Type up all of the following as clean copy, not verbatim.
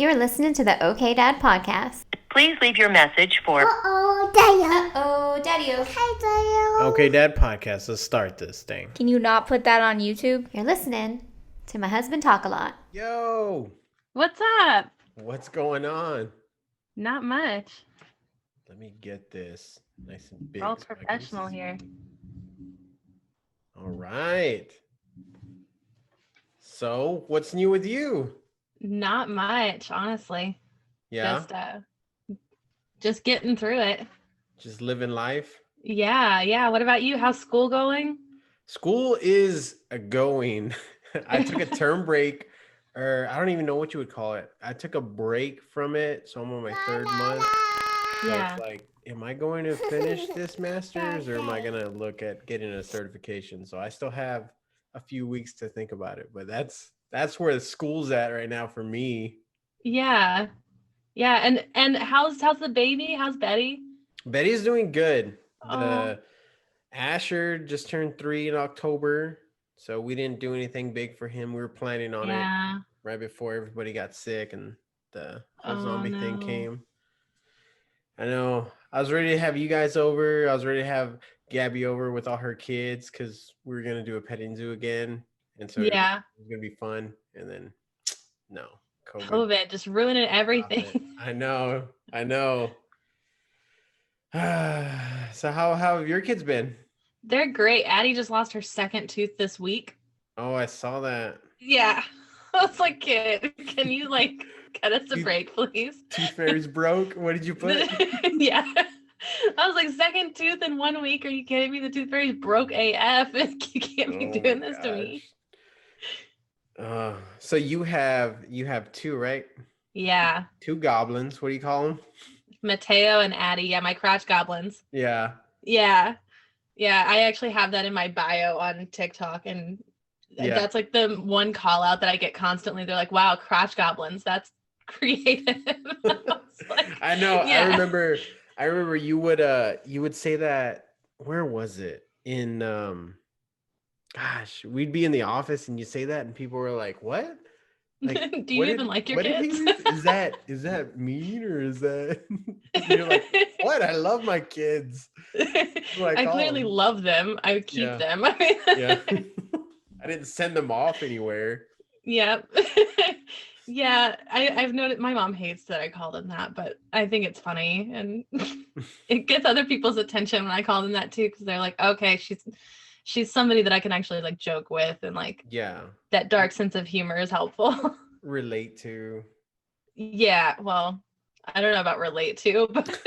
You're listening to the OK Dad podcast. Please leave your message for Daddy. Okay, Dad podcast. Let's start this thing. Can you not put that on YouTube? You're listening to my husband talk a lot. Yo, What's up? what's going on? Not much. Let me get this nice and big. All so I can professional see. here. All right. So, what's new with you? Not much, honestly. Yeah, Just getting through it. just living life. Yeah. What about you? How's school going? School is going. I took a term break, or I don't even know what you would call it. I took a break from it, so I'm on my third month. So Yeah. it's like, am I going to finish this master's, or am I going to look at getting a certification? So I still have a few weeks to think about it, but that's where the school's at right now for me. Yeah. And how's the baby? How's Betty? Betty's doing good. Oh. Asher just turned 3 in October, so we didn't do anything big for him. We were planning on it Yeah. right before everybody got sick and the whole Oh, zombie thing no. came. I know. I was ready to have you guys over. I was ready to have Gabby over with all her kids because we were gonna do a petting zoo again, and so Yeah. it was gonna be fun. And then no, COVID just ruining stopped it. everything. I know. So how have your kids been? They're great. Addie just lost her second tooth this week. Oh, I saw that. Yeah. I was like, kid, can you cut us a Tooth- break, please? Tooth fairies broke. What did you put? Yeah. I was like, second tooth in 1 week. Are you kidding me? The tooth fairy's broke AF. You can't be Oh doing my this to me. gosh. So you have two, right? Yeah. Two goblins. What do you call them? Mateo and Addie. Yeah, my crotch goblins. Yeah. Yeah. Yeah. I actually have that in my bio on TikTok. And Yeah. that's like the one call out that I get constantly. They're like, wow, crotch goblins. That's creative. I was like, I know. yeah. I remember you would say that. Where was it? In gosh, we'd be in the office and you say that and people were like, "What? Like, Do you even like your what did kids? he- is that mean or is that?" You're like, "What? I love my kids." Like, I clearly oh. love them. I keep Yeah. them. Yeah. I didn't send them off anywhere. Yeah. Yeah. I've noticed my mom hates that I call them that, but I think it's funny and it gets other people's attention when I call them that too, because they're like, okay, she's somebody that I can actually joke with, and Yeah. that dark sense of humor is helpful. Relate to. Yeah, well, I don't know about relate to, but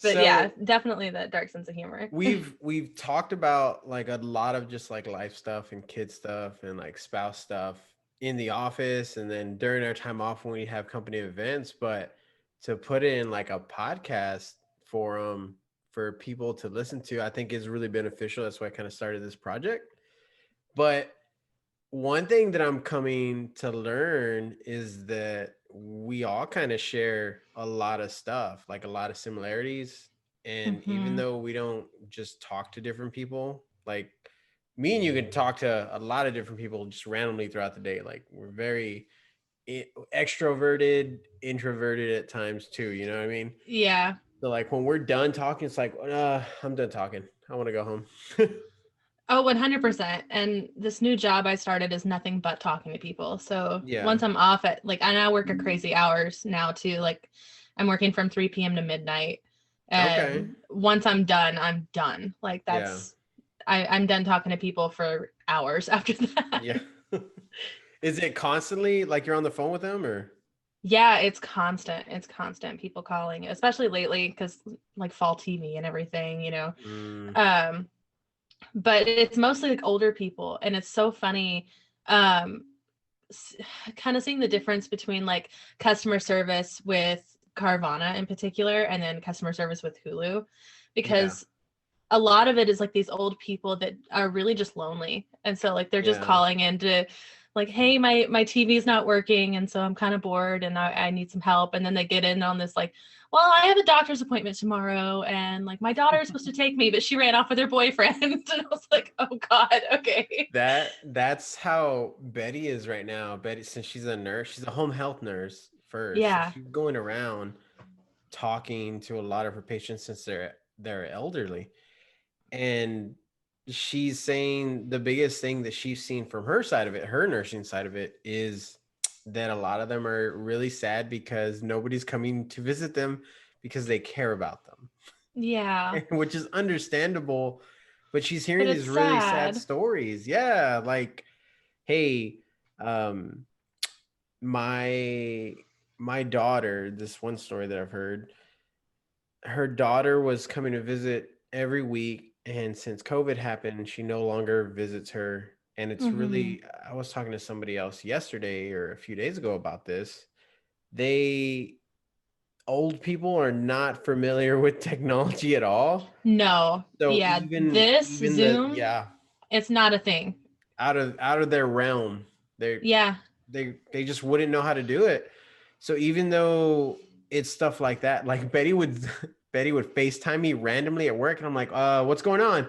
but yeah, definitely that dark sense of humor. We've talked about a lot of just life stuff and kid stuff and spouse stuff in the office and then during our time off when we have company events, but to put it in a podcast forum for people to listen to, I think is really beneficial. That's why I kind of started this project. But one thing that I'm coming to learn is that we all kind of share a lot of stuff, a lot of similarities. And even Mhm. though we don't just talk to different people, me and you can talk to a lot of different people just randomly throughout the day. We're very extroverted, introverted at times too. You know what I mean? Yeah. So when we're done talking, it's I'm done talking. I want to go home. Oh, 100%. And this new job I started is nothing but talking to people. So Yeah. once I'm off at I now work at crazy hours now too. I'm working from 3 p.m. to midnight. And Okay. once I'm done, I'm done. I'm done talking to people for hours after that. Yeah. Is it constantly you're on the phone with them or? Yeah, it's constant. It's constant people calling, especially lately because fall TV and everything, Mm, but it's mostly older people, and it's so funny kind of seeing the difference between customer service with Carvana in particular and then customer service with Hulu, because a lot of it is these old people that are really just lonely, and so they're just Yeah. calling in to like, hey, my TV's not working, and so I'm kind of bored and I need some help. And then they get in on this like, well, I have a doctor's appointment tomorrow, and like my daughter is supposed to take me, but she ran off with her boyfriend. And I was like, oh God, okay. That's how Betty is right now. Betty, since she's a nurse, she's a home health nurse first. So Yeah. she's going around talking to a lot of her patients since they're elderly. And she's saying the biggest thing that she's seen from her side of it, her nursing side of it, is that a lot of them are really sad because nobody's coming to visit them because they care about them. Yeah. Which is understandable, but she's hearing But these it's really sad sad. stories. Yeah, like, hey, um, my my daughter, this one story that I've heard, her daughter was coming to visit every week, and since COVID happened, she no longer visits her. And it's Mm-hmm. really, I was talking to somebody else yesterday or a few days ago about this. They Old people are not familiar with technology at all. No. So Yeah. even This even the Zoom, yeah, it's not a thing. out of their realm, they Yeah. they just wouldn't know how to do it. So even though it's stuff like that, like Betty would Betty would FaceTime me randomly at work, and I'm like, what's going on?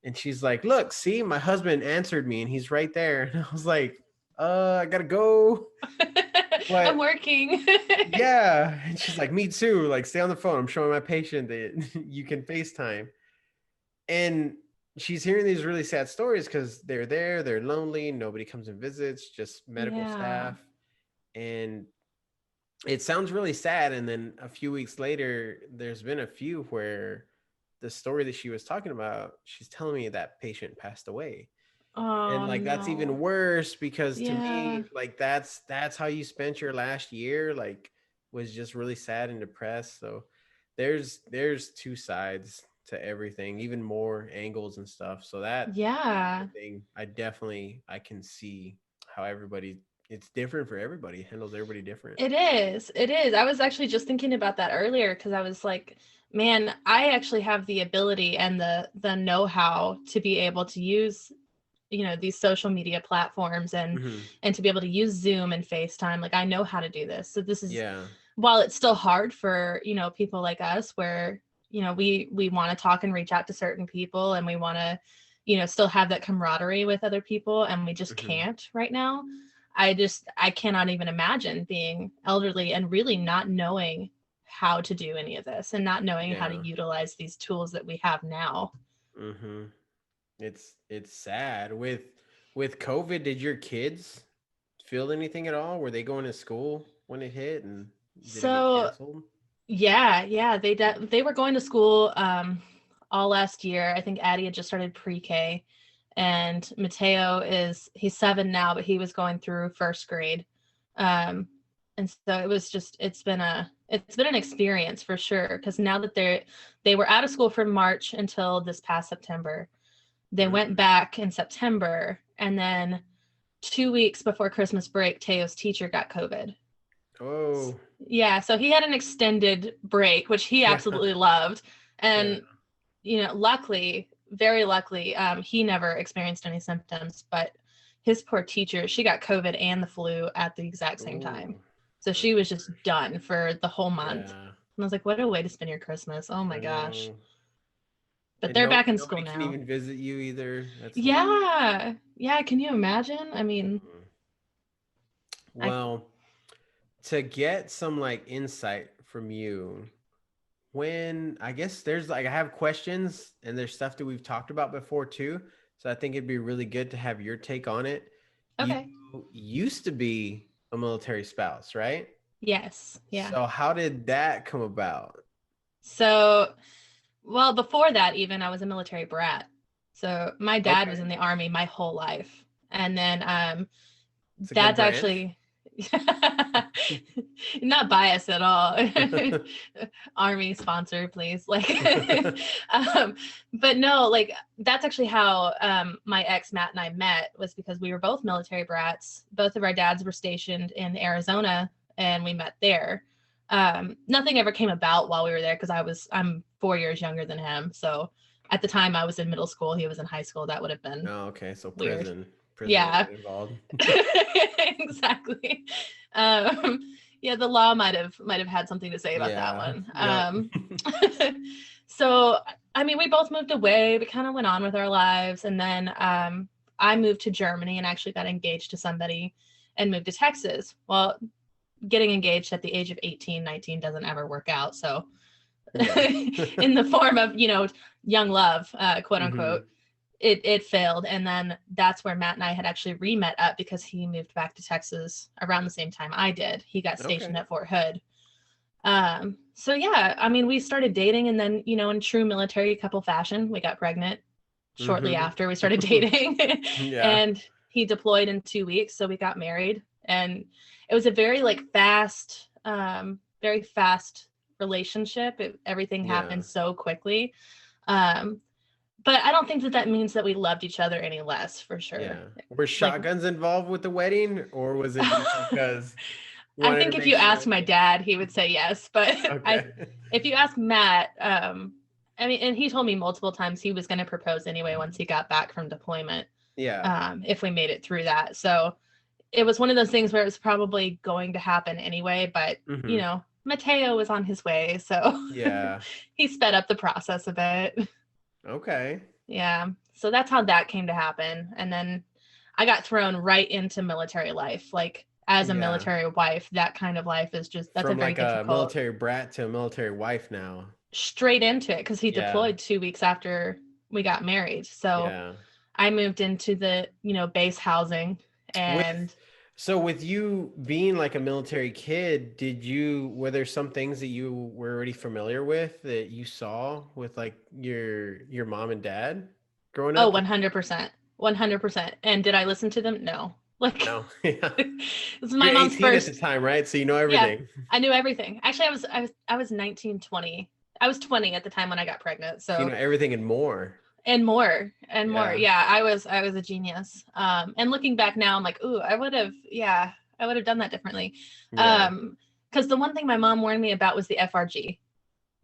And she's like, look, see, my husband answered me and he's right there. And I was like, I gotta go. I'm But working. yeah. And she's like, me too. Like, stay on the phone. I'm showing my patient that you can FaceTime. And she's hearing these really sad stories because they're there, they're lonely, nobody comes and visits, just medical Yeah. staff. And it sounds really sad. And then a few weeks later, there's been a few where the story that she was talking about, she's telling me that patient passed away. And Oh like that's even no. worse because to Yeah. me, like that's how you spent your last year, like was just really sad and depressed. So there's two sides to everything, even more angles and stuff. So that Yeah. thing, I can see how everybody, it's different for everybody, handles everybody different. It is. It is. I was actually just thinking about that earlier because I was like, man, I actually have the ability and the know-how to be able to use, these social media platforms Mhm. and to be able to use Zoom and FaceTime. Like I know how to do this. So this is, Yeah. while it's still hard for, people like us where, we want to talk and reach out to certain people and we want to, still have that camaraderie with other people, and we just Mhm. can't right now. I cannot even imagine being elderly and really not knowing how to do any of this and not knowing how to Yeah. utilize these tools that we have now. Mhm. It's sad. With COVID, did your kids feel anything at all? Were they going to school when it hit, and did it get So canceled? yeah, they were going to school all last year. I think Addie had just started pre-K, and Mateo he's 7 now, but he was going through first grade. Um, and so it's been an experience for sure, because now that they were out of school from March until this past September. They went Mm. back in September, and then 2 weeks before Christmas break, Teo's teacher got COVID. Oh, Yeah, so he had an extended break, which he yeah, absolutely loved. yeah. And, luckily, very luckily, he never experienced any symptoms, but his poor teacher, she got COVID and the flu at the exact same time. Oh, So she that's was the just worst. done for the whole month. Yeah, And I was like, what a way to spend your Christmas. Oh my I gosh. know. But And they're back in school nobody can now. even visit you either. That's horrible. Yeah. Yeah. Can you imagine? I mean, Mm. I Well, to get some like insight from you, when I guess there's like I have questions and there's stuff that we've talked about before too. So I think it'd be really good to have your take on it. You okay. used to be a military spouse, right? Yes. Yeah. So how did that come about? So, well, before that, even I was a military brat. So my dad was Okay. in the army my whole life. And then It's a good dad's branch. actually not biased at all. Army sponsor, please. Like, um, but no, like that's actually how my ex Matt and I met, was because we were both military brats. Both of our dads were stationed in Arizona, and we met there. Nothing ever came about while we were there because I'm 4 years younger than him. So at the time I was in middle school, he was in high school. That would have been Oh, okay. So weird. Yeah. involved. Exactly. Yeah, the law might have had something to say about that one. Yep. So I mean, we both moved away. We kind of went on with our lives, and then I moved to Germany and actually got engaged to somebody and moved to Texas. Well, getting engaged at the age of 18, 19 doesn't ever work out. So Yeah. in the form of, young love, quote unquote, it failed. And then that's where Matt and I had actually re-met up because he moved back to Texas around the same time I did. He got stationed Okay. at Fort Hood. So yeah, I mean, we started dating, and then, in true military couple fashion, we got pregnant shortly after we started dating. Yeah. And he deployed in 2 weeks, so we got married. And it was a very very fast relationship. Everything happened so quickly. But I don't think that means that we loved each other any less, for sure. Yeah. Were shotguns involved with the wedding, or was it just because I think if you asked my dad, he would say yes. But if you ask Matt, I mean, and he told me multiple times he was going to propose anyway once he got back from deployment. Yeah. If we made it through that. So it was one of those things where it was probably going to happen anyway, but Mateo was on his way, so Yeah. he sped up the process a bit. Okay. Yeah. So that's how that came to happen. And then I got thrown right into military life. Like, as a military wife, that kind of life is just, that's from a very difficult. A military brat to a military wife now. Straight into it, because he deployed 2 weeks after we got married. So I moved into the, base housing. And so with you being like a military kid, were there some things that you were already familiar with that you saw with like your mom and dad growing up? 100%. 100%. And did I listen to them? No. Like, no. Yeah. This is my mom's 18 first at the time, right? So you know everything. Yeah, I knew everything. Actually, I was 19, 20. I was 20 at the time when I got pregnant. So you know everything and more. And more. Yeah, I was a genius. And looking back now, I'm like, ooh, I would have done that differently. Yeah. Because the one thing my mom warned me about was the FRG,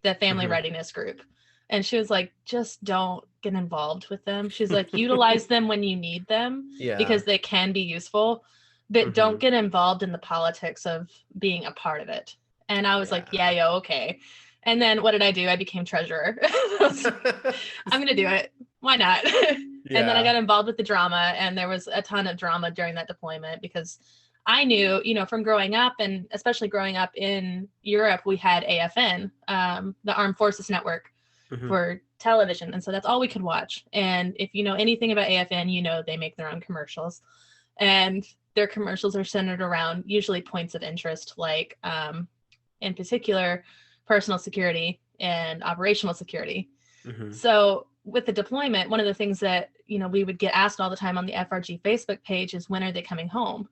the Family Readiness Group. And she was like, just don't get involved with them. She's like, utilize them when you need them because they can be useful, but don't get involved in the politics of being a part of it. And I was like, okay. And then what did I do? I became treasurer. I'm going to do it. Why not? And then I got involved with the drama, and there was a ton of drama during that deployment because I knew, from growing up, and especially growing up in Europe, we had AFN, the Armed Forces Network for television. And so that's all we could watch. And if you know anything about AFN, they make their own commercials. And their commercials are centered around usually points of interest, like in particular, personal security and operational security. So with the deployment, one of the things that, we would get asked all the time on the FRG Facebook page is, when are they coming home?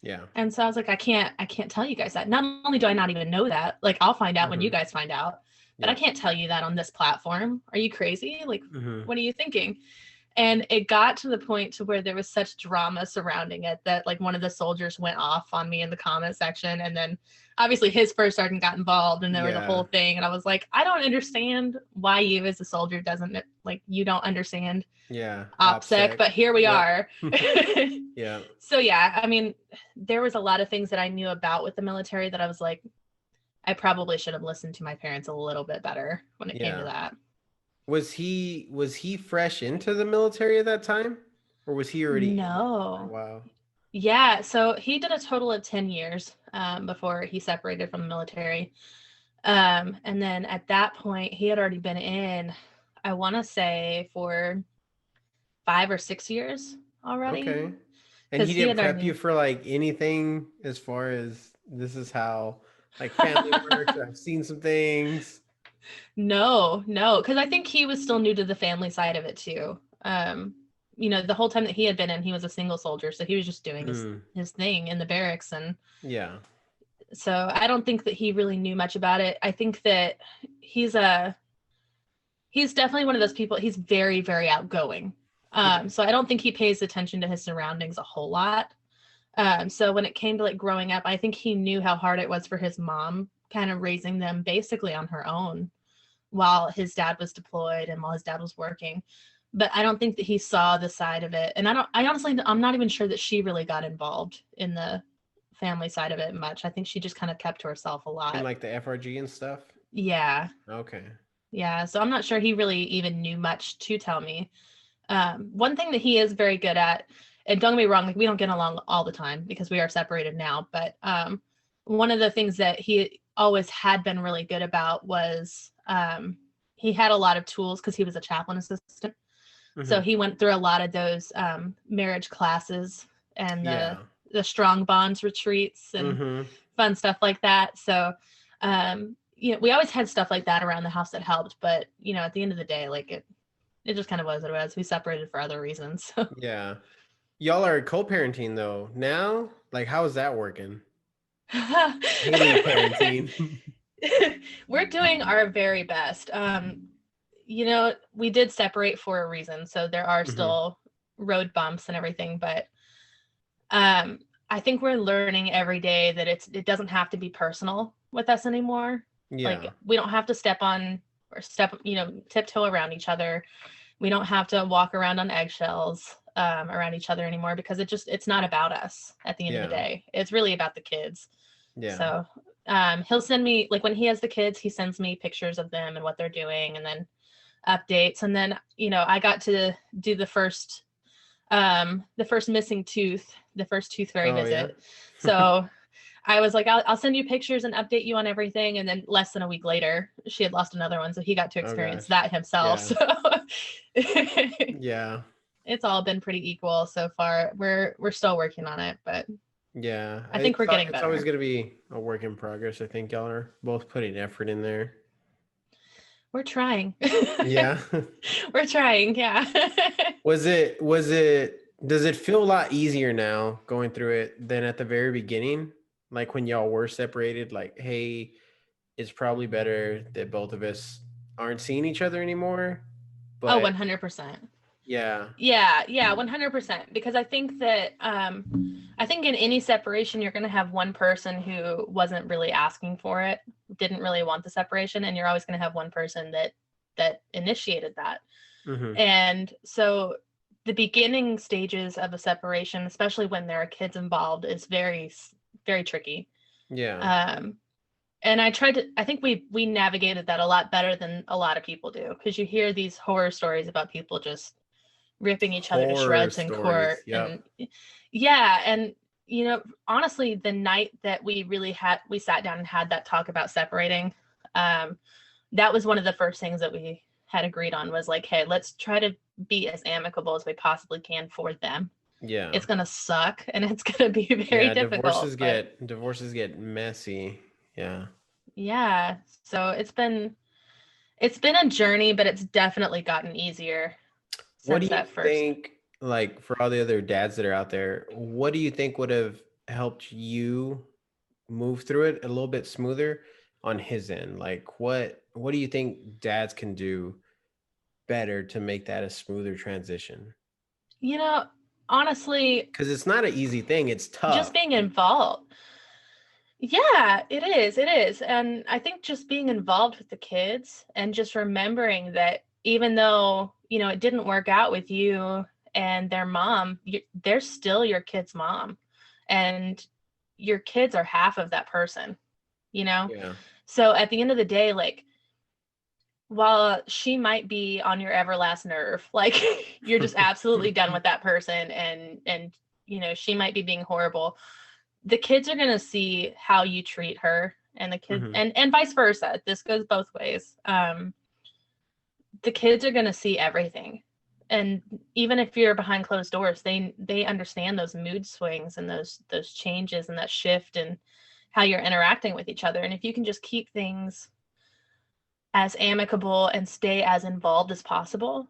Yeah. And so I was like, I can't tell you guys that. Not only do I not even know that, like, I'll find out when you guys find out, but I can't tell you that on this platform. Are you crazy? Like, what are you thinking? And it got to the point to where there was such drama surrounding it that, like, one of the soldiers went off on me in the comment section. And then obviously his first sergeant got involved, and there was a whole thing. And I was like, I don't understand why you as a soldier you don't understand OPSEC, but here we are. Yeah. So yeah, I mean, there was a lot of things that I knew about with the military that I was like, I probably should have listened to my parents a little bit better when it came to that. Was he fresh into the military at that time, or was he already? No. Wow. Yeah, so he did a total of 10 years before he separated from the military. And then at that point, he had already been in, I want to say, for 5 or 6 years already. Okay. And he didn't prep you for like anything as far as, this is how like family works, I've seen some things. No, because I think he was still new to the family side of it too. The whole time that he had been in, he was a single soldier, so he was just doing his thing in the barracks. And so I don't think that he really knew much about it. I think that he's definitely one of those people. He's very, very outgoing. So I don't think he pays attention to his surroundings a whole lot. So when it came to like growing up, I think he knew how hard it was for his mom kind of raising them basically on her own while his dad was deployed and while his dad was working. but I don't think that he saw the side of it. And I'm not even sure that she really got involved in the family side of it much. I think she just kind of kept to herself a lot. And like the FRG and stuff. Yeah. Okay. Yeah. So I'm not sure he really even knew much to tell me. One thing that he is very good at, and don't get me wrong, like we don't get along all the time because we are separated now, but one of the things that he always had been really good about was he had a lot of tools because he was a chaplain assistant. So he went through a lot of those marriage classes and the strong bonds retreats and fun stuff like that. So we always had stuff like that around the house that helped, but at the end of the day, like it just kind of was what it was. We separated for other reasons. Yeah. Y'all are co-parenting though now. Like, how is that working? Haley parenting. We're doing our very best. We did separate for a reason, so there are still road bumps and everything, but I think we're learning every day that it doesn't have to be personal with us anymore. Yeah. Like we don't have to tiptoe around each other. We don't have to walk around on eggshells around each other anymore because it's not about us at the end of the day. It's really about the kids. Yeah. So he'll send me, like when he has the kids, he sends me pictures of them and what they're doing and then updates. And then, I got to do the first missing tooth, the first tooth fairy visit. Yeah? So I was like, I'll send you pictures and update you on everything. And then less than a week later, she had lost another one. So he got to experience that himself. Yeah. So Yeah. it's all been pretty equal so far. We're still working on it, but yeah, I think we're getting better. It's always going to be a work in progress. I think y'all are both putting effort in there. We're trying. Yeah. We're trying. Yeah. Does it feel a lot easier now going through it than at the very beginning? Like when y'all were separated, like, hey, it's probably better that both of us aren't seeing each other anymore. But 100%. Yeah. Yeah, 100%. Because I think that I think in any separation, you're going to have one person who wasn't really asking for it, didn't really want the separation, and you're always going to have one person that initiated that. And so the beginning stages of a separation, especially when there are kids involved, is very, very tricky. Yeah. And I think we navigated that a lot better than a lot of people do, because you hear these horror stories about people just ripping each other to shreds in court. Yep. And honestly, the night that we sat down and had that talk about separating, that was one of the first things that we had agreed on, was like, hey, let's try to be as amicable as we possibly can for them. Yeah. It's gonna suck and it's gonna be very difficult. Divorces get messy. Yeah. Yeah. So it's been a journey, but it's definitely gotten easier. What do you think, like, for all the other dads that are out there, what do you think would have helped you move through it a little bit smoother on his end? Like, what do you think dads can do better to make that a smoother transition? Honestly, because it's not an easy thing. It's tough. Just being involved. Yeah, it is. And I think just being involved with the kids and just remembering that even though, it didn't work out with you and their mom, they're still your kid's mom. And your kids are half of that person, Yeah. So at the end of the day, like, while she might be on your everlast nerve, like you're just absolutely done with that person, and she might be being horrible, the kids are going to see how you treat her, and the kids and vice versa. This goes both ways. The kids are going to see everything, and even if you're behind closed doors, they understand those mood swings and those changes and that shift and how you're interacting with each other. And if you can just keep things as amicable and stay as involved as possible,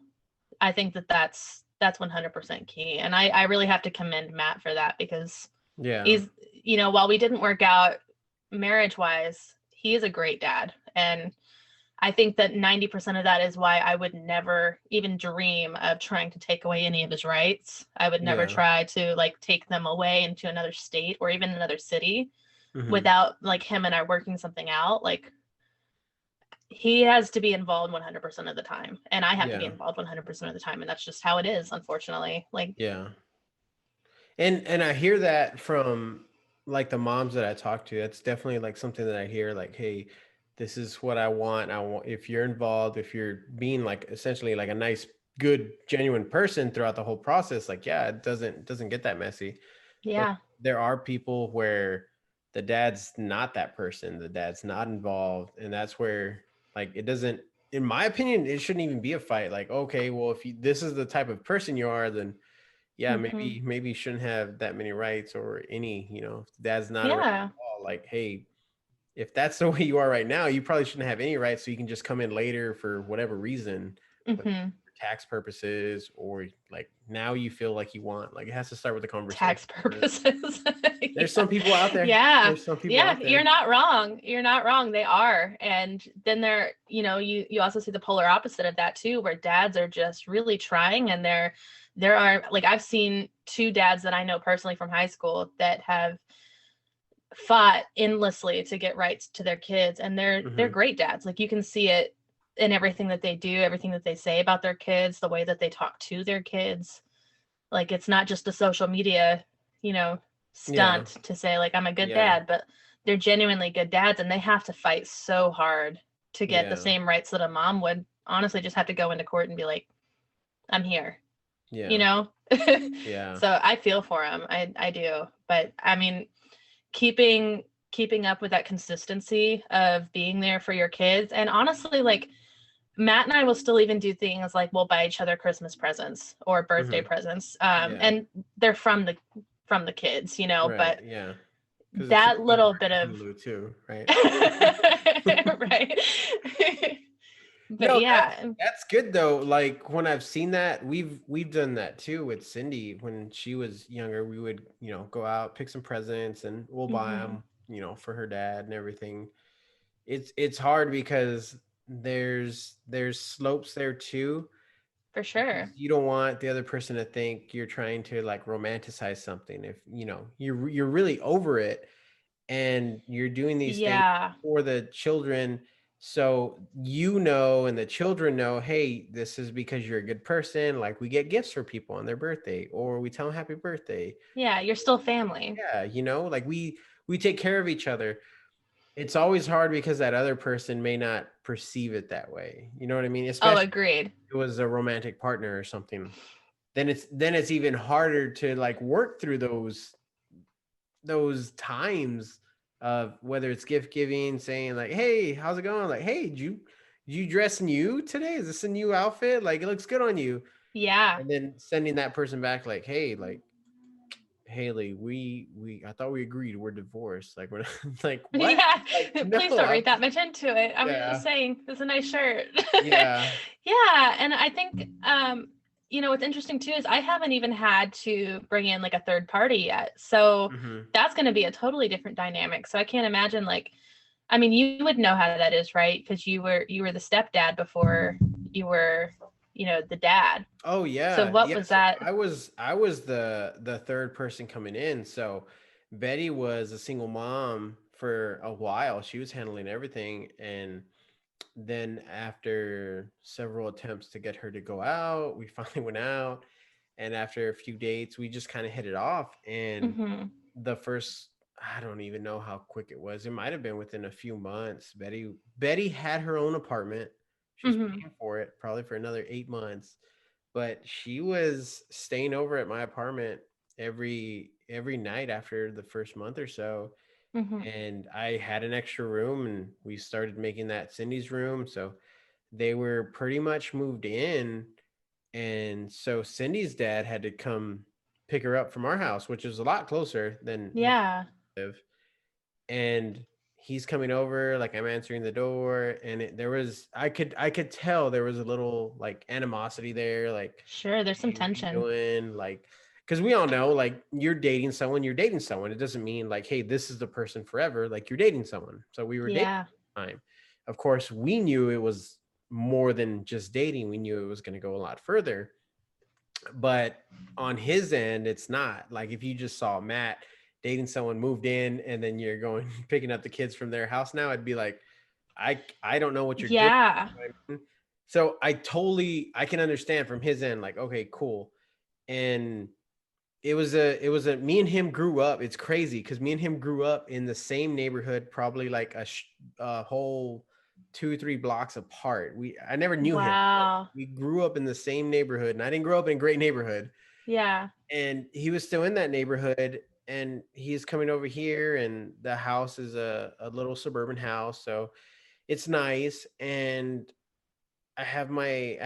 I think that's 100% key. And I really have to commend Matt for that, because he's, while we didn't work out marriage wise, he is a great dad. And I think that 90% of that is why I would never even dream of trying to take away any of his rights. I would never try to take them away into another state or even another city without him and I working something out. he has to be involved 100% of the time, and I have to be Yeah. involved 100% of the time, and that's just how it is, unfortunately. Like, Yeah. And I hear that from like the moms that I talk to. That's definitely like something that I hear like, hey, this is what I want. I want if you're involved, if you're being like essentially like a nice, good, genuine person throughout the whole process, like yeah, it doesn't get that messy. But yeah, there are people where the dad's not that person, the dad's not involved, and that's where like it doesn't in my opinion, it shouldn't even be a fight. Like, okay, well, if you, this is the type of person you are, then yeah, hmm, maybe you shouldn't have that many rights or any, if dad's not around yeah, at all. Like, hey, if that's the way you are right now, you probably shouldn't have any rights. So you can just come in later for whatever reason, whether hmm. for tax purposes or like now you feel like you want. Like it has to start with a conversation Tax first. purposes. There's Yeah. some people out there. Yeah. There's some people Yeah, out you're there. not wrong. You're not wrong. They are. And then they're, you also see the polar opposite of that too, where dads are just really trying, and there are, like, I've seen two dads that I know personally from high school that have fought endlessly to get rights to their kids, and they're Hmm. great dads. Like, you can see it in everything that they do, everything that they say about their kids, the way that they talk to their kids. Like, it's not just a social media, you know, Yeah. stunt to say like I'm a good Yeah. dad, but they're genuinely good dads, and they have to fight so hard to get the Yeah. same rights that a mom would honestly just have to go into court and be like, I'm here, you Yeah. know? Yeah. So I feel for him. I do. But I mean, keeping keeping up with that consistency of being there for your kids, and honestly, like, Matt and I will still even do things like we'll buy each other Christmas presents or birthday Hmm. presents. Yeah. And they're from the kids, Right. but Yeah. Because the kids that want to little bit watch of Hulu too, right? right. But No, that's yeah. that's good though. Like when I've seen that, we've done that too with Cindy when she was younger. We would, go out, pick some presents, and we'll buy Mhm. them, for her dad and everything. It's hard because there's slopes there too For because sure. you don't want the other person to think you're trying to like romanticize something. If you're really over it and you're doing these things Yeah. for the children so and the children know, hey, this is because you're a good person. Like we get gifts for people on their birthday or we tell them happy birthday. Yeah, you're still family. Yeah, like we take care of each other. It's always hard because that other person may not perceive it that way, you know what I mean, Oh, especially agreed. if it was a romantic partner or something. Then it's even harder to like work through those times of whether it's gift giving, saying like, "Hey, how's it going?" Like, "Hey, did you dress new today? Is this a new outfit? Like, it looks good on you." Yeah. And then sending that person back like, "Hey, like Haley, we I thought we agreed we're divorced." Like, we're like what? Yeah. Like, no, Please don't read that much into it. I was yeah, just saying it's a nice shirt. yeah, Yeah, and I think what's interesting too is I haven't even had to bring in like a third party yet. So hmm, that's going to be a totally different dynamic. So I can't imagine, like, I mean, you would know how that is, right? Because you were the stepdad before you were, the dad. oh So yeah, what yeah. was So that? I was the third person coming in. So Betty was a single mom for a while. She was handling everything, and then after several attempts to get her to go out, we finally went out. And after a few dates, we just kind of hit it off. And Hmm. the first, I don't even know how quick it was. It might have been within a few months. Betty had her own apartment. She was Hmm. paying for it probably for another 8 months, but she was staying over at my apartment every night after the first month or so. Hmm. And I had an extra room and we started making that Cindy's room. So they were pretty much moved in. And so Cindy's dad had to come pick her up from our house, which is a lot closer than Yeah. we live. And he's coming over, like I'm answering the door, and there was I could tell there was a little like animosity there, like, Sure. There's some hey, what are you tension. doing? Like, because we all know, like, you're dating someone. It doesn't mean like, hey, this is the person forever. Like, you're dating someone. So we were dating Yeah. at the time. Of course, we knew it was more than just dating. We knew it was going to go a lot further. But on his end, it's not. Like, if you just saw Matt dating someone, moved in, and then you're going picking up the kids from their house now, I'd be like, I don't know what you're doing. Yeah. So I can understand from his end, like, okay, cool. And it was a me and him grew up. It's crazy because me and him grew up in the same neighborhood, probably like a whole 2-3 blocks apart. I never knew him, but Wow. we grew up in the same neighborhood, and I didn't grow up in a great neighborhood. Yeah. And he was still in that neighborhood, and he's coming over here, and the house is a little suburban house, so it's nice. And I have my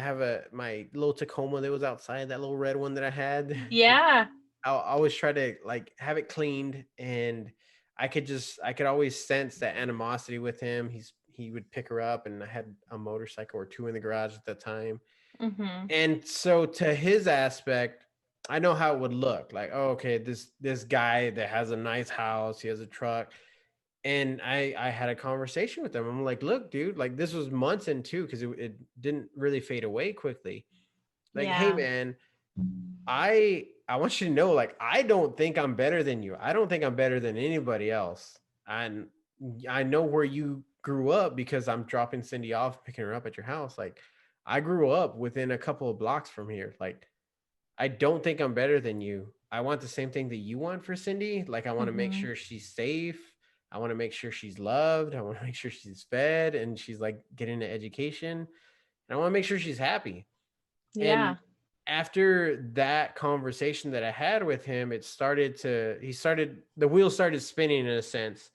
little Tacoma that was outside, that little red one that I had. Yeah. I'll always try to like have it cleaned, and I could always sense that animosity with him. He would pick her up, and I had a motorcycle or two in the garage at that time. Mm-hmm. And so to his aspect, I know how it would look. Like, oh, okay, this guy that has a nice house, he has a truck. And I had a conversation with him. I'm like, look, dude, like this was months in too, because it didn't really fade away quickly. Like, hey Yeah. man, I want you to know, like, I don't think I'm better than you. I don't think I'm better than anybody else. And I know where you grew up because I'm dropping Cindy off, picking her up at your house. Like, I grew up within a couple of blocks from here. Like, I don't think I'm better than you. I want the same thing that you want for Cindy. Like, I want to make Mm-hmm. sure she's safe. I want to make sure she's loved. I want to make sure she's fed and she's like getting an education. And I want to make sure she's happy. And Yeah. after that conversation that I had with him, the wheels started spinning in a sense.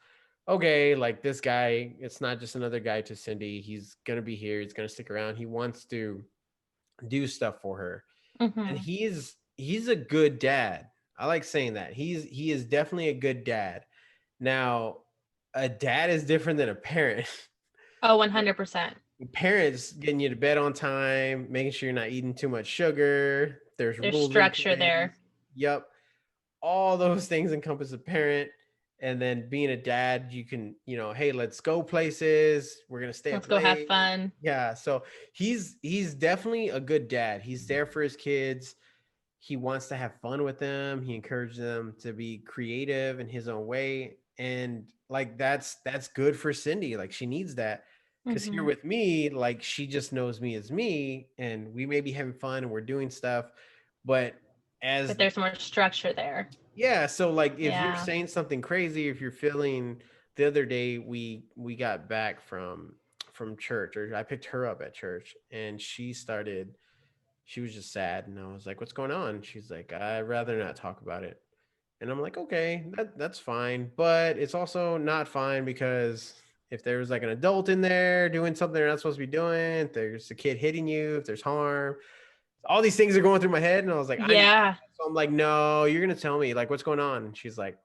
Okay, like this guy, it's not just another guy to Cindy. He's going to be here. He's going to stick around. He wants to do stuff for her. And Mm-hmm. he's a good dad. I like saying that. He is definitely a good dad. Now, a dad is different than a parent. Oh, 100%. Parents getting you to bed on time, making sure you're not eating too much sugar. There's There's rules in structure place. there. Yep. All those things encompass a parent. And then being a dad, you can, hey, let's go places. We're gonna stay Let's up go have late. fun. Yeah. So he's definitely a good dad. He's there for his kids. He wants to have fun with them. He encourages them to be creative in his own way. And like that's good for Cindy. Like she needs that. Because here Mm-hmm. with me, like she just knows me as me, and we may be having fun and we're doing stuff. But But as there's more structure there. yeah, so like if you're Yeah. saying something crazy, if you're feeling the other day we got back from church, or I picked her up at church, and she was just sad, and I was like, "What's going on?" She's like, "I'd rather not talk about it." And I'm like, "Okay, that's fine, but it's also not fine because if there was like an adult in there doing something they're not supposed to be doing, if there's a kid hitting you, if there's harm, all these things are going through my head." And I was like, "I know." Yeah. So I'm like, "No, you're gonna tell me like what's going on." And she's like,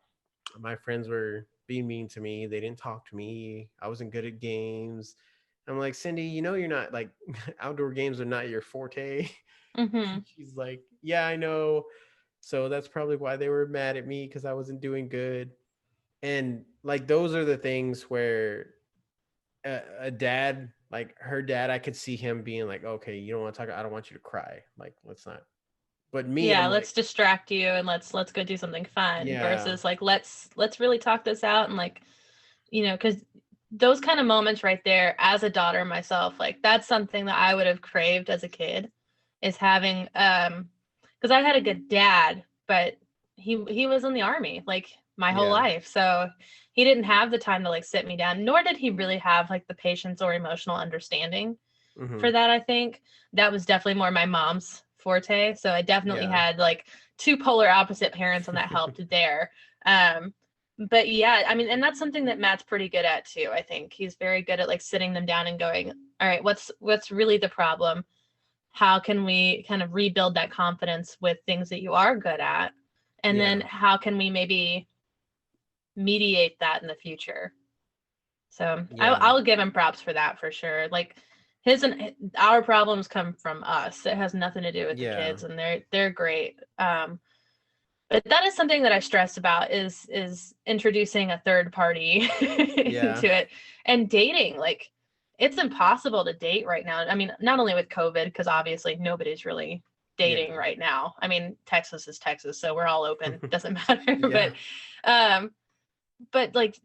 "My friends were being mean to me. They didn't talk to me. I wasn't good at games." I'm like, "Cindy, you're not like outdoor games are not your forte." Mm-hmm. She's like, "Yeah, I know. So that's probably why they were mad at me because I wasn't doing good." And like those are the things where a dad, like her dad, I could see him being like, "Okay, you don't want to talk. I don't want you to cry. Like, let's not." But me, Yeah, I'm like, let's distract you and let's go do something fun "Yeah, versus like let's really talk this out and like, because those kind of moments right there as a daughter myself, like that's something that I would have craved as a kid is having because I had a good dad, but he was in the army like my whole yeah, life. So he didn't have the time to like sit me down, nor did he really have like the patience or emotional understanding mm-hmm, for that. I think that was definitely more my mom's forte. So I definitely yeah, had like two polar opposite parents, and that helped there. Um, but yeah, I mean, and that's something that Matt's pretty good at too. I think he's very good at like sitting them down and going, all right, what's really the problem? How can we kind of rebuild that confidence with things that you are good at? And then yeah, how can we maybe mediate that in the future? So yeah, I'll give him props for that for sure. Like his and our problems come from us. It has nothing to do with the yeah, kids, and they're great. But that is something that I stress about is introducing a third party yeah, into it and dating. Like it's impossible to date right now. I mean, not only with COVID, because obviously nobody's really yeah, dating right now. I mean, Texas is Texas, so we're all open. Doesn't matter. yeah, Um, but like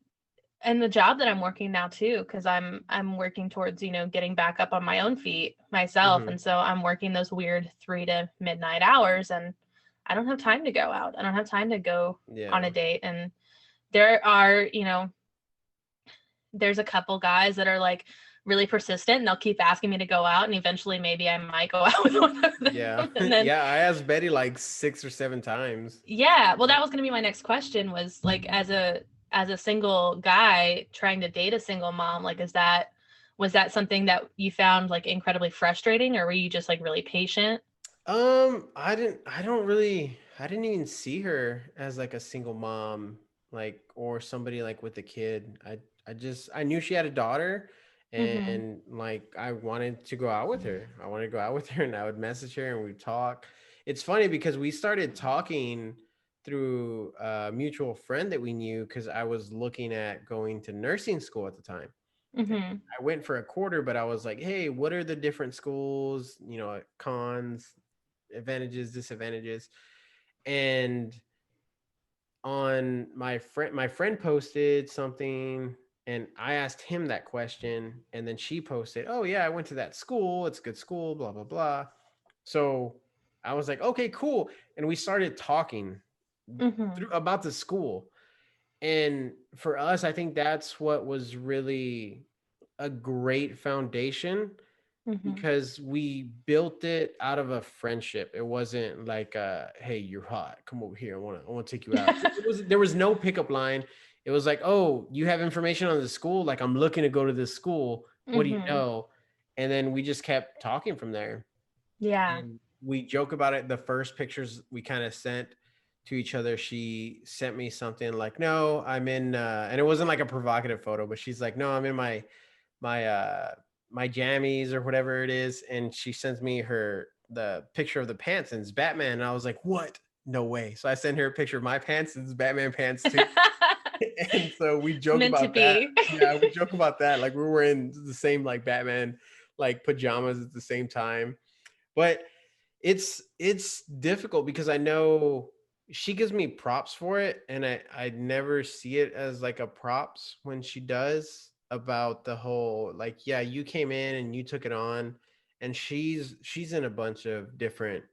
and the job that I'm working now too, because I'm working towards, getting back up on my own feet myself. Hmm. And so I'm working those weird 3 to midnight hours, and I don't have time to go out. I don't have time to go on Yeah. a date. And there are, there's a couple guys that are like really persistent and they'll keep asking me to go out, and eventually maybe I might go out with one of Yeah. them. And then Yeah. I asked Betty like 6 or 7 times. yeah, well, that was going to be my next question, was like, as a single guy trying to date a single mom, like, was that something that you found like incredibly frustrating, or were you just like really patient? I didn't even see her as like a single mom, like, or somebody like with a kid. I knew she had a daughter, Mm-hmm. and like I wanted to go out with her. I wanted to go out with her, and I would message her and we'd talk. It's funny because we started talking through a mutual friend that we knew because I was looking at going to nursing school at the time. Mm-hmm. I went for a quarter, but I was like, hey, what are the different schools, cons, advantages, disadvantages? And on my friend posted something, and I asked him that question, and then she posted, oh yeah, I went to that school, it's a good school, blah blah blah. So I was like, okay, cool. And we started talking Mm-hmm. about the school. And for us, I think that's what was really a great foundation, Mm-hmm. because we built it out of a friendship. It wasn't like hey, you're hot, come over here, I want to take you out. There was no pickup line. It was like, oh, you have information on the school, like I'm looking to go to this school, what do you Mm-hmm. know? And then we just kept talking from there. Yeah. And we joke about it. The first pictures we kind of sent to each other, she sent me something like, no, I'm in and it wasn't like a provocative photo, but she's like, no, I'm in my my jammies or whatever it is, and she sends me the picture of the pants, and it's Batman. And I was like, what? No way. So I sent her a picture of my pants, and it's Batman pants too. And so we It's joke meant to about that. be. Yeah, we joke about that, like we were wearing the same like Batman like pajamas at the same time. But it's difficult because I know she gives me props for it, and I never see it as like a props when she does, about the whole like, yeah, you came in and you took it on. And she's in a bunch of different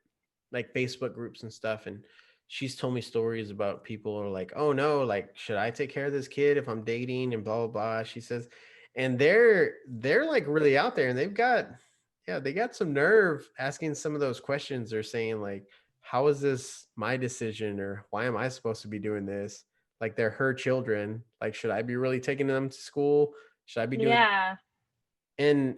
like Facebook groups and stuff, and she's told me stories about people are like, oh no, like, should I take care of this kid if I'm dating, and blah blah blah, she says. And they're like really out there, and they got some nerve asking some of those questions. They're saying like, how is this my decision, or why am I supposed to be doing this? Like, they're her children, like, should I be really taking them to school? Should I be doing? Yeah. And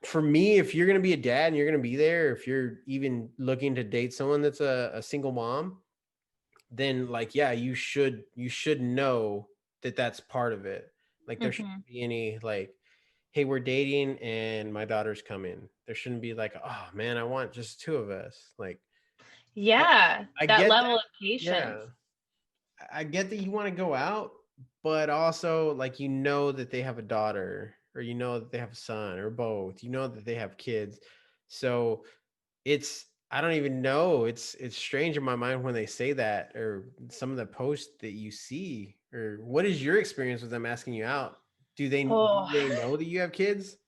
for me, if you're going to be a dad and you're going to be there, if you're even looking to date someone that's a single mom, then like, yeah, you should know that that's part of it. Like, there Mm-hmm. shouldn't be any like, hey, we're dating and my daughter's coming. There shouldn't be like, oh man, I want just two of us. Like, I, Yeah. I That get that. level of Yeah. patience. I get that you want to go out, but also like, that they have a daughter, or that they have a son, or both. That they have kids. So I don't even know. It's strange in my mind when they say that, or some of the posts that you see. Or what is your experience with them asking you out? Do Oh. they know that you have kids?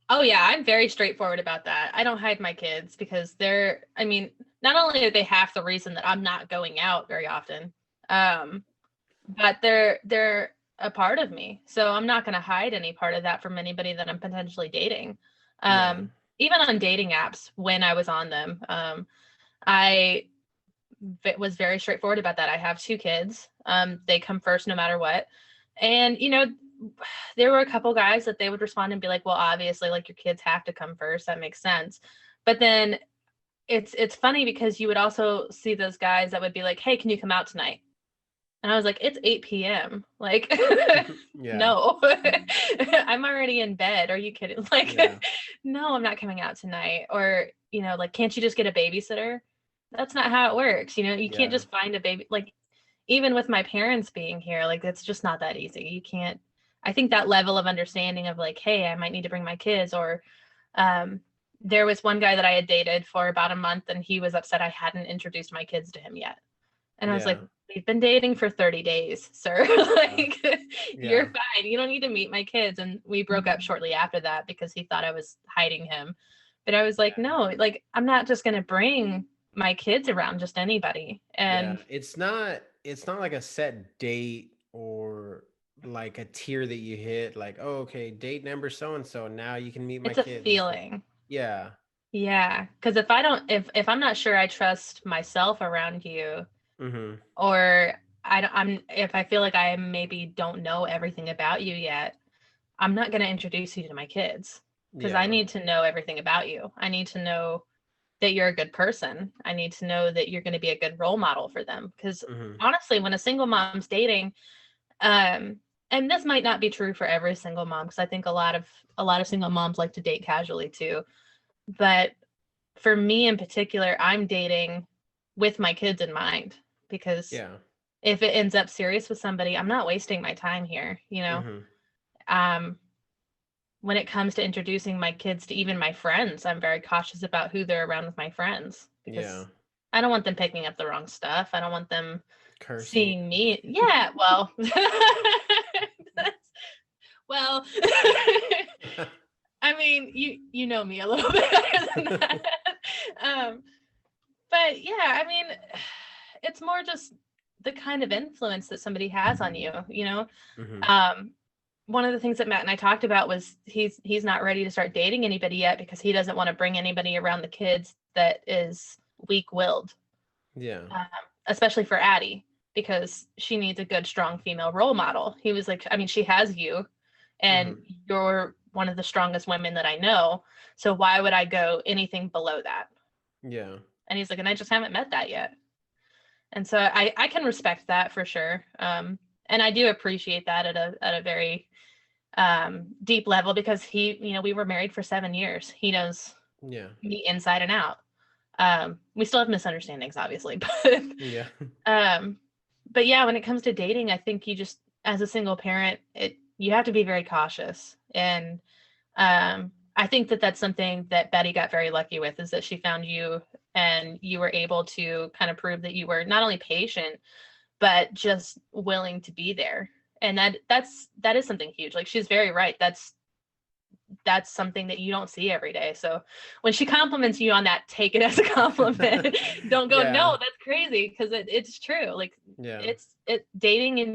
Oh yeah, I'm very straightforward about that. I don't hide my kids because I mean, not only are they half the reason that I'm not going out very often, um, but they're a part of me. So I'm not going to hide any part of that from anybody that I'm potentially dating. Yeah. Even on dating apps, when I was on them, I was very straightforward about that. I have 2 kids. They come first no matter what. And there were a couple guys that they would respond and be like, well, obviously, like, your kids have to come first. That makes sense. But then it's funny because you would also see those guys that would be like, hey, can you come out tonight? And I was like, it's 8 p.m. Like, Yeah. no, I'm already in bed. Are you kidding? Like, Yeah. no, I'm not coming out tonight. Or, like, can't you just get a babysitter? That's not how it works. You can't Yeah. just find a baby. Like, even with my parents being here, like, it's just not that easy. You can't, I think that level of understanding of like, hey, I might need to bring my kids, or um, there was one guy that I had dated for about a month and he was upset I hadn't introduced my kids to him yet. And I was like, Yeah. we've been dating for 30 days, sir. Like, you're Yeah. fine. You don't need to meet my kids. And we broke up shortly after that because he thought I was hiding him. But I was like, no, like, I'm not just going to bring my kids around just anybody. Yeah. And It's not like a set date or like a tier that you hit, like, oh, okay, date number so and so. Now you can meet my it's a kids. It's like, feeling. yeah. Yeah. Because if I don't, if I'm not sure I trust myself around you, Mm-hmm. or if I feel like I maybe don't know everything about you yet, I'm not going to introduce you to my kids because I Yeah. need to know everything about you. I need to know that you're a good person. I need to know that you're going to be a good role model for them. Because Mm-hmm. honestly, when a single mom's dating, um, and this might not be true for every single mom, because I think a lot of single moms like to date casually too. But for me in particular, I'm dating with my kids in mind because Yeah. if it ends up serious with somebody, I'm not wasting my time here, Mm-hmm. Um, when it comes to introducing my kids to even my friends, I'm very cautious about who they're around with my friends Yeah. because I don't want them picking up the wrong stuff. I don't want them Cursing. seeing me. Yeah, well, well, I mean, you know me a little bit better than that. Um, but yeah, I mean, it's more just the kind of influence that somebody has on you, Mm-hmm. One of the things that Matt and I talked about was he's not ready to start dating anybody yet because he doesn't want to bring anybody around the kids that is weak-willed, Yeah. especially for Addie, because she needs a good, strong female role model. He was like, I mean, she has you, and Mm-hmm. you're one of the strongest women that I know. So why would I go anything below that? Yeah. And he's like, and I just haven't met that yet. And so I can respect that for sure. And I do appreciate that at a very deep level because we were married for 7 years. He knows Yeah. me inside and out. We still have misunderstandings, obviously, but Yeah. um, but yeah, when it comes to dating, I think you just, as a single parent, you have to be very cautious. And I think that that's something that Betty got very lucky with, is that she found you and you were able to kind of prove that you were not only patient, but just willing to be there. And that is something huge. Like, she's very right. That's something that you don't see every day. So when she compliments you on that, take it as a compliment. Don't go, Yeah. no, that's crazy, because it's true. Like, Yeah. it dating in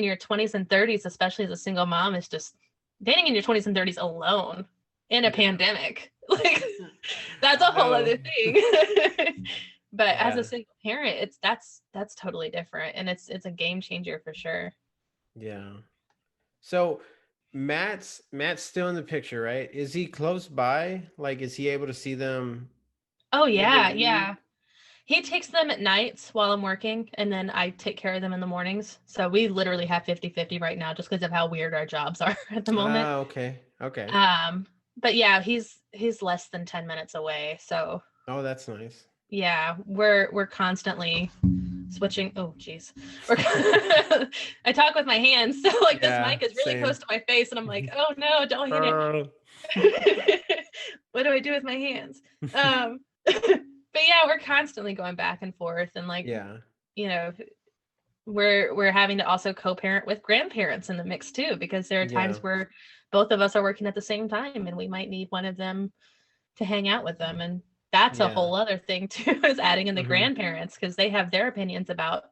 your 20s and 30s, especially as a single mom, is just dating in your 20s and 30s alone in a Yeah. pandemic. Like, that's a whole other thing. But as Yeah. a single parent, that's totally different, and it's a game changer for sure. Yeah. So Matt's still in the picture, right? Is he close by? Like, is he able to see them Oh every yeah, week? yeah. He takes them at nights while I'm working, and then I take care of them in the mornings. So we literally have 50-50 right now just because of how weird our jobs are at the moment. Ah, okay. Okay. But yeah, he's less than 10 minutes away. So Oh, that's nice. yeah, we're constantly switching. Oh geez. I talk with my hands, so like this Yeah, mic is really same. close to my face, and I'm like, oh no, don't hit it. What do I do with my hands? But yeah, we're constantly going back and forth, and like, Yeah. we're having to also co-parent with grandparents in the mix too, because there are times Yeah. where both of us are working at the same time, and we might need one of them to hang out with them, and that's a Yeah. whole other thing too, is adding in the Mhm. grandparents, because they have their opinions about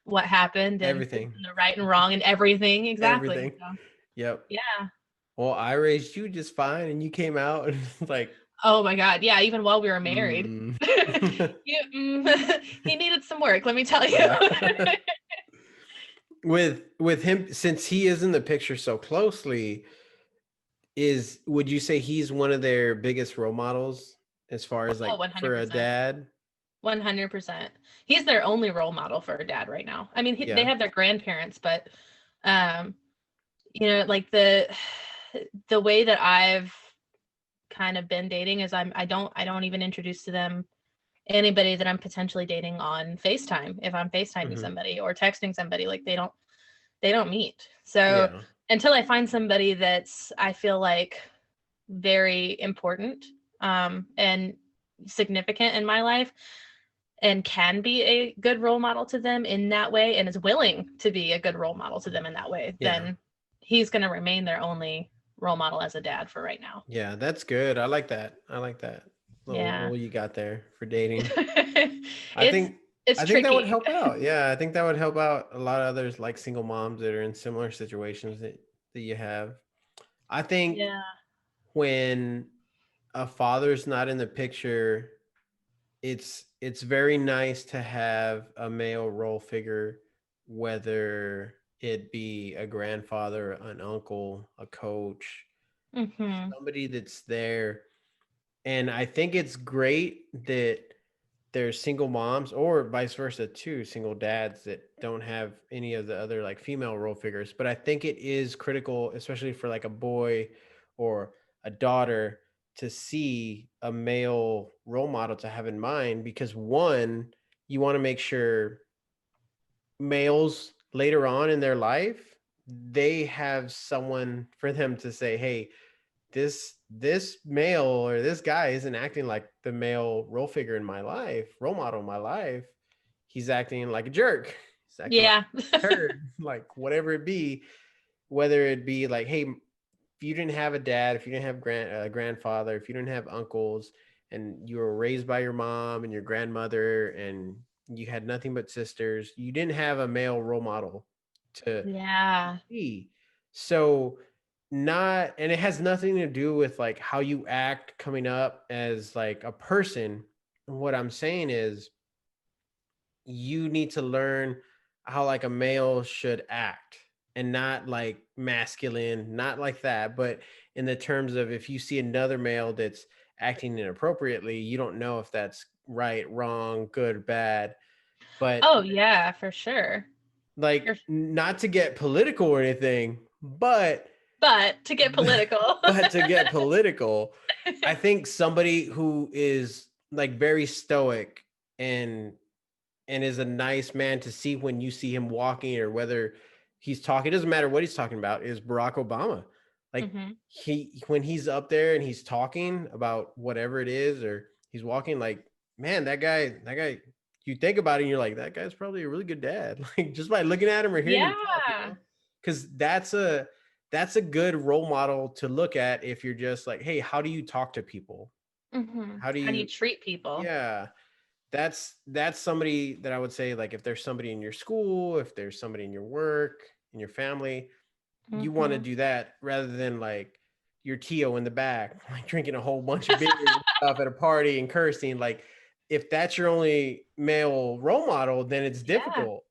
what happened and Everything. the right and wrong and everything. Exactly. Everything. So, Yep. yeah. Well, I raised you just fine, and you came out and like, Oh my God. Yeah. Even while we were married, mm. he needed some work, let me tell you. Yeah. With him, since he is in the picture so closely, would you say he's one of their biggest role models as far as like Oh, for a 100%. dad? 100%. He's their only role model for a dad right now. I mean, they Yeah. have their grandparents, but like the way that I've kind of been dating is I don't even introduce to them anybody that I'm potentially dating on FaceTime. If I'm FaceTiming Mhm. somebody or texting somebody, like they don't meet. So Yeah. until I find somebody that's, I feel like, very important and significant in my life, and can be a good role model to them in that way, and is willing to be a good role model to them in that way, Yeah. then he's going to remain their only role model as a dad for right now. Yeah, that's good. I like that. I like that little Yeah. rule you got there for dating. I it's think it's I think that would tricky. help out. Yeah, I think that would help out a lot of others like single moms that are in similar situations that you have. I think Yeah. when a father's not in the picture, it's very nice to have a male role figure, whether it be a grandfather, an uncle, a coach, Mm-hmm. somebody that's there. And I think it's great that there's single moms or vice versa too, single dads that don't have any of the other like female role figures. But I think it is critical, especially for like a boy or a daughter, to see a male role model to have in mind, because one, you want to make sure males later on in their life, they have someone for them to say, hey, this male or this guy isn't acting like the male role figure in my life, role model in my life. He's acting like a jerk. He's acting like Yeah. a turd, like whatever it be, whether it be like, hey, if you didn't have a dad, if you didn't have grandfather, if you didn't have uncles, and you were raised by your mom and your grandmother, and you had nothing but sisters, you didn't have a male role model to Yeah. see. So not, and it has nothing to do with like how you act coming up as like a person. What I'm saying is you need to learn how like a male should act, and not like masculine, not like that, but in the terms of if you see another male that's acting inappropriately, you don't know if that's right, wrong, good, bad. But Oh yeah, for sure. like, not to get political or anything, but But to get political. but to get political, I think somebody who is like very stoic and is a nice man to see when you see him walking, or whether he's talking, it doesn't matter what he's talking about, is Barack Obama. Like, Mm-hmm. he, when he's up there and he's talking about whatever it is, or he's walking, like, man, that guy, you think about it and you're like, that guy's probably a really good dad. Like, just by looking at him or hearing him talk, Yeah. because that's a good role model to look at if you're just like, hey, how do you talk to people? Mm-hmm. How do How do you you, treat people? yeah, that's somebody that I would say, like, if there's somebody in your school, if there's somebody in your work, in your family, you want to Mm-hmm. do that rather than like your Tio in the back, like drinking a whole bunch of beers and stuff at a party and cursing. Like, if that's your only male role model, then it's Yeah, difficult.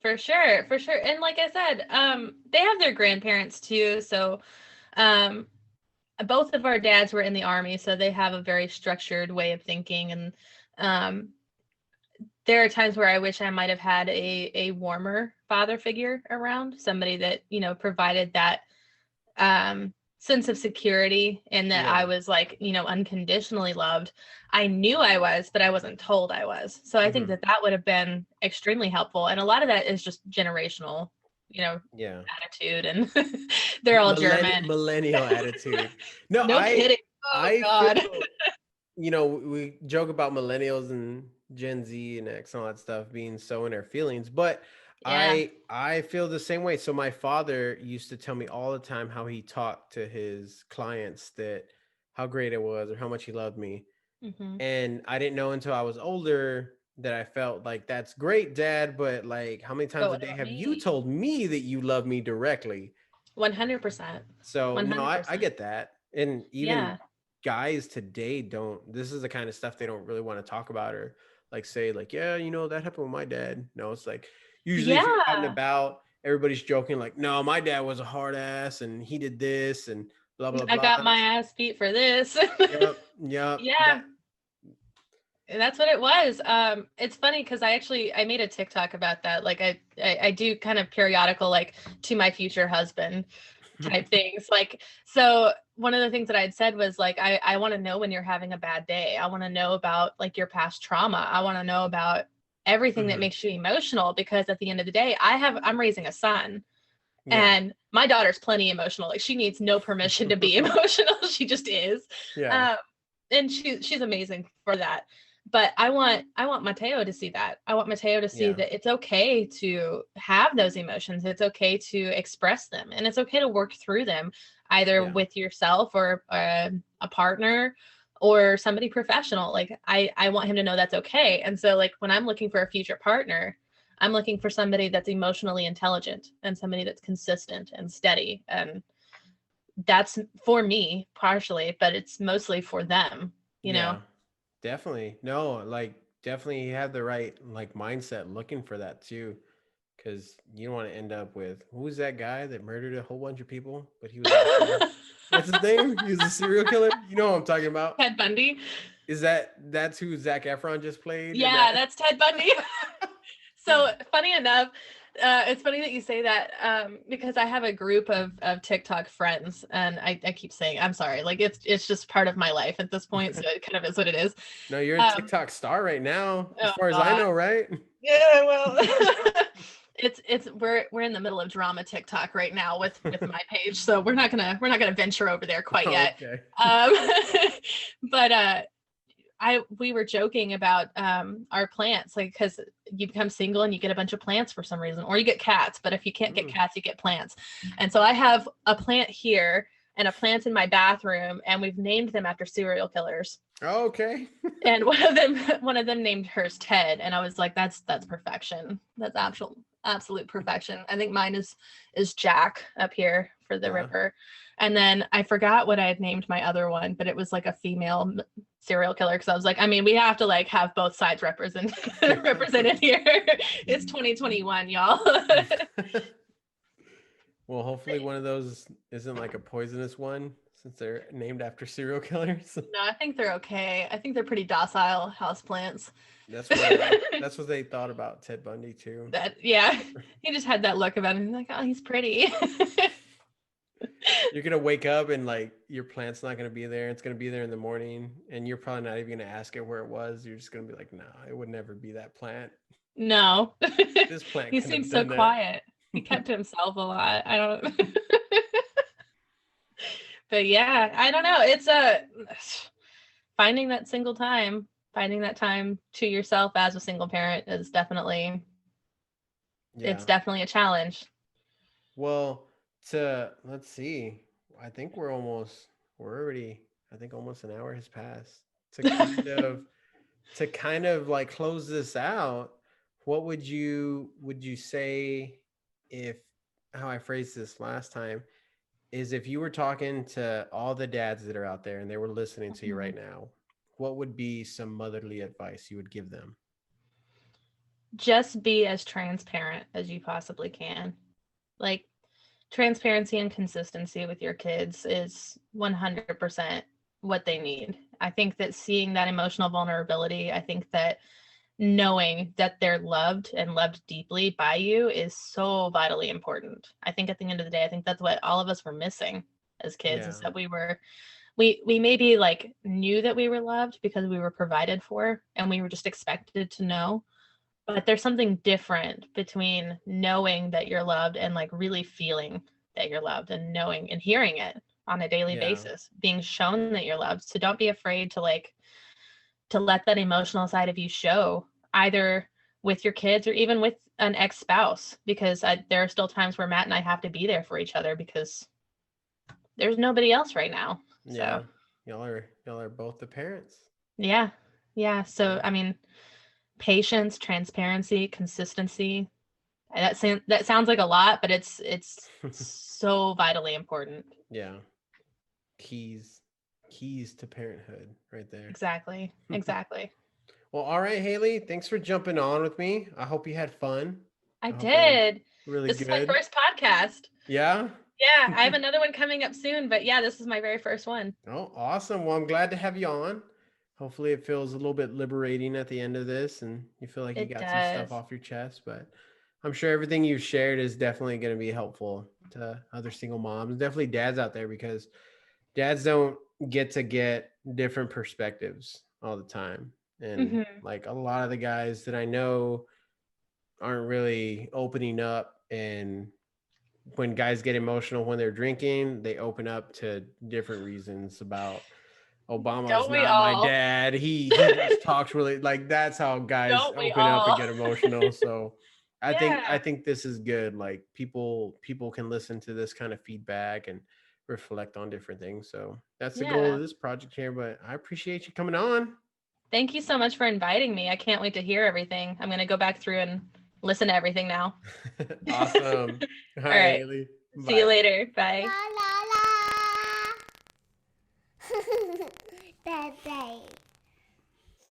for sure, for sure. And like I said, they have their grandparents too. So, um, both of our dads were in the army, so they have a very structured way of thinking. And um, there are times where I wish I might have had a warmer father figure around, somebody that, you know, provided that sense of security, and that I Yeah. was like, you know, unconditionally loved. I knew I was, but I wasn't told I was. So I think Mhm. that that would have been extremely helpful. And a lot of that is just generational, you know, Yeah. attitude, and they're all German. Millennial attitude. No, No kidding. Oh I God. feel, we joke about millennials and Gen Z and X and all that stuff being so in their feelings, but Yeah. I feel the same way. So my father used to tell me all the time how he talked to his clients, that how great it was or how much he loved me. Hmm. And I didn't know until I was older that I felt like, that's great, Dad, but like, how many But times a what day about have you me? told me that you love me directly? 100%. So no, I 100%. get that. And even Yeah. guys today don't, this is the kind of stuff they don't really want to talk about, or like say like, yeah, that happened with my dad. No, it's like, usually if you're out and Yeah. about, everybody's joking like, no, my dad was a hard ass and he did this and blah blah I blah. got my ass beat for this. Yep, yep. Yeah. And that's what it was. It's funny because I made a TikTok about that. Like I do kind of periodical, like, to my future husband type things. Like, so one of the things that I had said was like, I want to know when you're having a bad day. I want to know about like your past trauma. I want to know about everything that Mhm. makes you emotional, because at the end of the day, I'm raising a son, Yeah. and my daughter's plenty emotional. Like, she needs no permission to be emotional. She just is. Yeah. Um, and she's amazing for that. But I want Mateo to see that. I want Mateo to see that it's okay to have those emotions. It's okay to express them, and it's okay to work through them, either with yourself or a partner or somebody professional. Like I want him to know that's okay. And so like when I'm looking for a future partner, I'm looking for somebody that's emotionally intelligent and somebody that's consistent and steady. And that's for me partially, but it's mostly for them, you know? Definitely. No, like definitely you have the right like mindset looking for that too. Cause you don't want to end up with who's that guy that murdered a whole bunch of people, but he was also what's his name? He was a serial killer. You know what I'm talking about? Ted Bundy. That's who Zac Efron just played? Yeah, that's Ted Bundy. So funny enough, it's funny that you say that because I have a group of TikTok friends, and I keep saying, I'm sorry, like it's just part of my life at this point, so it kind of is what it is. No, you're a TikTok star right now, as far as I know, right? Yeah, well, we're in the middle of drama TikTok right now with my page, so we're not gonna venture over there quite yet. Okay. But we were joking about our plants, like because you become single and you get a bunch of plants for some reason, or you get cats. But if you can't get cats, you get plants. And so I have a plant here and a plant in my bathroom, and we've named them after serial killers. Oh, okay. And one of them named hers Ted, and I was like, that's perfection. That's absolute perfection. I think mine is Jack up here for the Ripper. And then I forgot what I had named my other one, but it was like a female serial killer, because I was like, I mean, we have to like have both sides represented here. It's 2021, y'all. Well, hopefully one of those isn't like a poisonous one, since they're named after serial killers. No, I think they're okay. I think they're pretty docile houseplants. That's what they thought about Ted Bundy too. He just had that look about him. He's like, oh, he's pretty. You're gonna wake up and like your plant's not gonna be there. It's gonna be there in the morning, and you're probably not even gonna ask it where it was. You're just gonna be like, "No, it would never be that plant." No, This plant. He seems so quiet. He kept to himself a lot. I don't. But yeah, I don't know. It's finding that time to yourself as a single parent is definitely. It's definitely a challenge. Well, let's see. I think almost an hour has passed. To kind of like close this out, what would you say, if how I phrased this last time is, if you were talking to all the dads that are out there and they were listening to you right now, what would be some motherly advice you would give them? Just be as transparent as you possibly can. Like, transparency and consistency with your kids is 100% what they need. I think that seeing that emotional vulnerability, I think that knowing that they're loved and loved deeply by you is so vitally important. I think at the end of the day, I think that's what all of us were missing as kids, is that we maybe like knew that we were loved because we were provided for and we were just expected to know. But there's something different between knowing that you're loved and like really feeling that you're loved, and knowing and hearing it on a daily basis, being shown that you're loved. So don't be afraid to let that emotional side of you show, either with your kids or even with an ex-spouse, because there are still times where Matt and I have to be there for each other because there's nobody else right now. Yeah. So y'all are both the parents. Yeah. So I mean, patience, transparency, consistency. That sounds like a lot, but it's so vitally important. Yeah. Keys to parenthood right there. Exactly. Well, all right, Haley, thanks for jumping on with me. I hope you had fun. I did. Really this good. This is my first podcast. Yeah? Yeah, I have another one coming up soon, but yeah, this is my very first one. Oh, awesome. Well, I'm glad to have you on. Hopefully it feels a little bit liberating at the end of this and you feel like you got some stuff off your chest, but I'm sure everything you've shared is definitely going to be helpful to other single moms, definitely dads out there, because dads don't get different perspectives all the time. And like a lot of the guys that I know aren't really opening up, and when guys get emotional when they're drinking, they open up to different reasons about Obama's Don't we not my all? dad. He just talks really like that's how guys Don't we open up and all? get emotional. So I Yeah. think this is good. Like people can listen to this kind of feedback and reflect on different things. So that's the goal Yeah. of this project here. But I appreciate you coming on. Thank you so much for inviting me. I can't wait to hear everything. I'm gonna go back through and listen to everything now. Awesome. All All right, right. Haley. See you Bye. later. Bye. La la la. Bye bye.